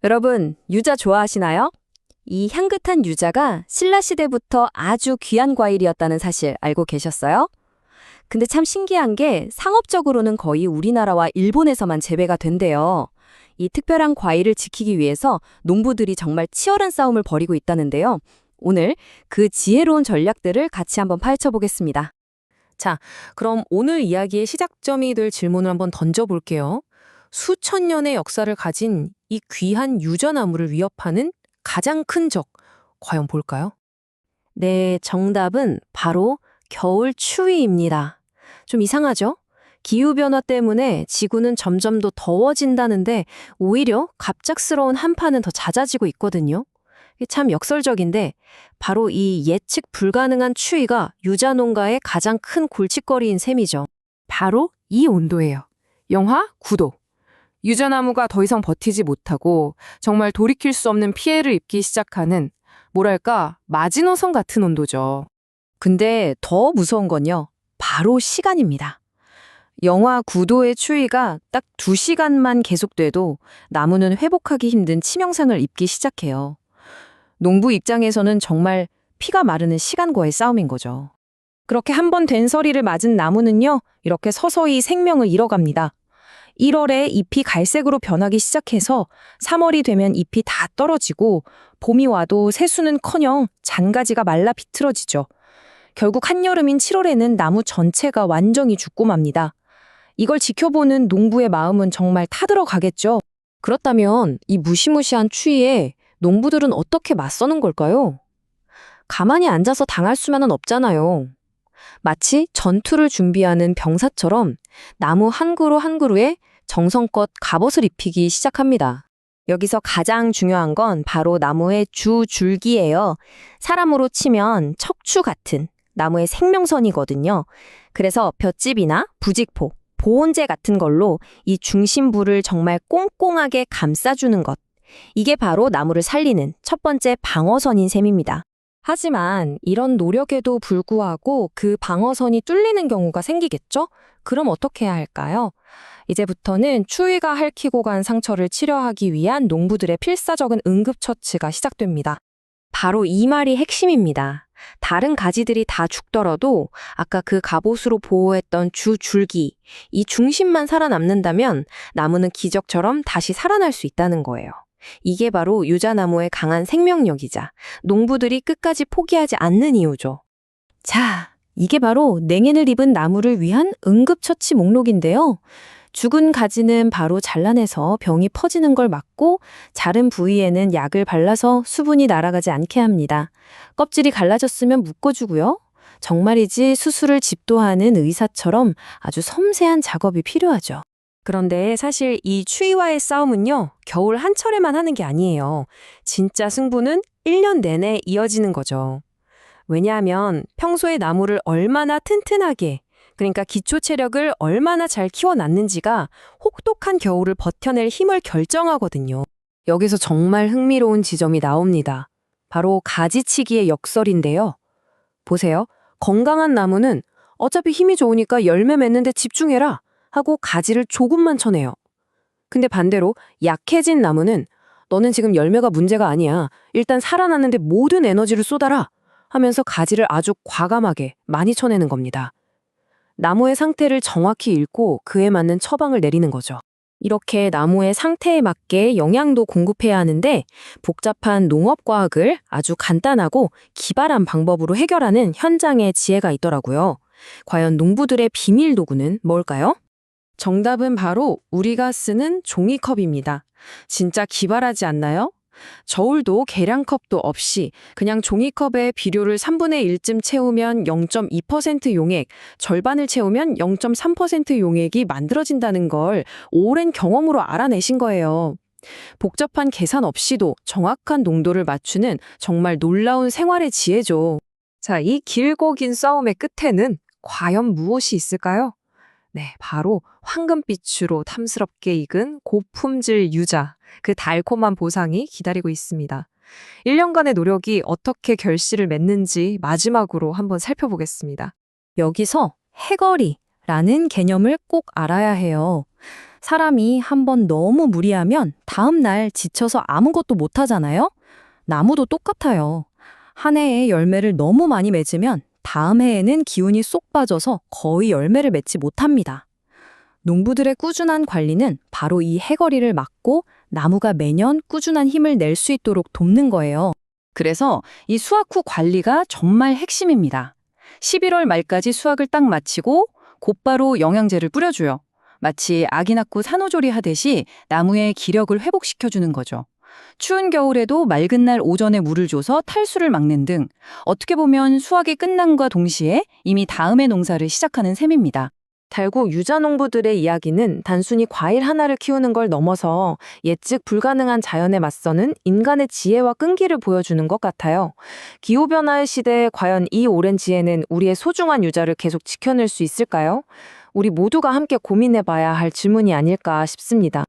여러분, 유자 좋아하시나요? 이 향긋한 유자가 신라 시대부터 아주 귀한 과일이었다는 사실 알고 계셨어요? 근데 참 신기한 게 상업적으로는 거의 우리나라와 일본에서만 재배가 된대요. 이 특별한 과일을 지키기 위해서 농부들이 정말 치열한 싸움을 벌이고 있다는데요. 오늘 그 지혜로운 전략들을 같이 한번 파헤쳐 보겠습니다. 자, 그럼 오늘 이야기의 시작점이 될 질문을 한번 던져볼게요. 수천 년의 역사를 가진 이 귀한 유자나무를 위협하는 가장 큰 적, 과연 볼까요? 네, 정답은 바로 겨울 추위입니다. 좀 이상하죠? 기후변화 때문에 지구는 점점 더 더워진다는데 오히려 갑작스러운 한파는 더 잦아지고 있거든요. 이게 참 역설적인데 바로 이 예측 불가능한 추위가 유자 농가의 가장 큰 골칫거리인 셈이죠. 바로 이 온도예요. 영하 9도. 유자나무가 더 이상 버티지 못하고 정말 돌이킬 수 없는 피해를 입기 시작하는 뭐랄까 마지노선 같은 온도죠. 근데 더 무서운 건요. 바로 시간입니다. 영하 9도의 추위가 딱 2시간만 계속돼도 나무는 회복하기 힘든 치명상을 입기 시작해요. 농부 입장에서는 정말 피가 마르는 시간과의 싸움인 거죠. 그렇게 한 번 된서리를 맞은 나무는요, 이렇게 서서히 생명을 잃어갑니다. 1월에 잎이 갈색으로 변하기 시작해서 3월이 되면 잎이 다 떨어지고 봄이 와도 새수는커녕 잔가지가 말라 비틀어지죠. 결국 한여름인 7월에는 나무 전체가 완전히 죽고 맙니다. 이걸 지켜보는 농부의 마음은 정말 타들어가겠죠. 그렇다면 이 무시무시한 추위에 농부들은 어떻게 맞서는 걸까요? 가만히 앉아서 당할 수만은 없잖아요. 마치 전투를 준비하는 병사처럼 나무 한 그루 한 그루에 정성껏 갑옷을 입히기 시작합니다. 여기서 가장 중요한 건 바로 나무의 주 줄기예요. 사람으로 치면 척추 같은 나무의 생명선이거든요. 그래서 볏짚이나 부직포, 보온재 같은 걸로 이 중심부를 정말 꽁꽁하게 감싸주는 것. 이게 바로 나무를 살리는 첫 번째 방어선인 셈입니다. 하지만 이런 노력에도 불구하고 그 방어선이 뚫리는 경우가 생기겠죠? 그럼 어떻게 해야 할까요? 이제부터는 추위가 핥히고 간 상처를 치료하기 위한 농부들의 필사적인 응급처치가 시작됩니다. 바로 이 말이 핵심입니다. 다른 가지들이 다 죽더라도 아까 그 갑옷으로 보호했던 주 줄기, 이 중심만 살아남는다면 나무는 기적처럼 다시 살아날 수 있다는 거예요. 이게 바로 유자나무의 강한 생명력이자 농부들이 끝까지 포기하지 않는 이유죠. 자, 이게 바로 냉해를 입은 나무를 위한 응급처치 목록인데요. 죽은 가지는 바로 잘라내서 병이 퍼지는 걸 막고 자른 부위에는 약을 발라서 수분이 날아가지 않게 합니다. 껍질이 갈라졌으면 묶어주고요. 정말이지 수술을 집도하는 의사처럼 아주 섬세한 작업이 필요하죠. 그런데 사실 이 추위와의 싸움은요, 겨울 한철에만 하는 게 아니에요. 진짜 승부는 1년 내내 이어지는 거죠. 왜냐하면 평소에 나무를 얼마나 튼튼하게, 그러니까 기초 체력을 얼마나 잘 키워놨는지가 혹독한 겨울을 버텨낼 힘을 결정하거든요. 여기서 정말 흥미로운 지점이 나옵니다. 바로 가지치기의 역설인데요. 보세요. 건강한 나무는 어차피 힘이 좋으니까 열매 맺는데 집중해라 하고 가지를 조금만 쳐내요. 근데 반대로 약해진 나무는 너는 지금 열매가 문제가 아니야. 일단 살아났는데 모든 에너지를 쏟아라 하면서 가지를 아주 과감하게 많이 쳐내는 겁니다. 나무의 상태를 정확히 읽고 그에 맞는 처방을 내리는 거죠. 이렇게 나무의 상태에 맞게 영양도 공급해야 하는데 복잡한 농업과학을 아주 간단하고 기발한 방법으로 해결하는 현장의 지혜가 있더라고요. 과연 농부들의 비밀 도구는 뭘까요? 정답은 바로 우리가 쓰는 종이컵입니다. 진짜 기발하지 않나요? 저울도 계량컵도 없이 그냥 종이컵에 비료를 3분의 1쯤 채우면 0.2% 용액, 절반을 채우면 0.3% 용액이 만들어진다는 걸 오랜 경험으로 알아내신 거예요. 복잡한 계산 없이도 정확한 농도를 맞추는 정말 놀라운 생활의 지혜죠. 자, 이 길고 긴 싸움의 끝에는 과연 무엇이 있을까요? 네, 바로 황금빛으로 탐스럽게 익은 고품질 유자, 그 달콤한 보상이 기다리고 있습니다. 1년간의 노력이 어떻게 결실을 맺는지 마지막으로 한번 살펴보겠습니다. 여기서 해거리라는 개념을 꼭 알아야 해요. 사람이 한번 너무 무리하면 다음 날 지쳐서 아무것도 못 하잖아요? 나무도 똑같아요. 한 해에 열매를 너무 많이 맺으면 다음 해에는 기운이 쏙 빠져서 거의 열매를 맺지 못합니다. 농부들의 꾸준한 관리는 바로 이 해거리를 막고 나무가 매년 꾸준한 힘을 낼 수 있도록 돕는 거예요. 그래서 이 수확 후 관리가 정말 핵심입니다. 11월 말까지 수확을 딱 마치고 곧바로 영양제를 뿌려줘요. 마치 아기 낳고 산후조리 하듯이 나무의 기력을 회복시켜주는 거죠. 추운 겨울에도 맑은 날 오전에 물을 줘서 탈수를 막는 등 어떻게 보면 수확이 끝남과 동시에 이미 다음의 농사를 시작하는 셈입니다. 달고 유자 농부들의 이야기는 단순히 과일 하나를 키우는 걸 넘어서 예측 불가능한 자연에 맞서는 인간의 지혜와 끈기를 보여주는 것 같아요. 기후변화의 시대에 과연 이 오랜 지혜는 우리의 소중한 유자를 계속 지켜낼 수 있을까요? 우리 모두가 함께 고민해봐야 할 질문이 아닐까 싶습니다.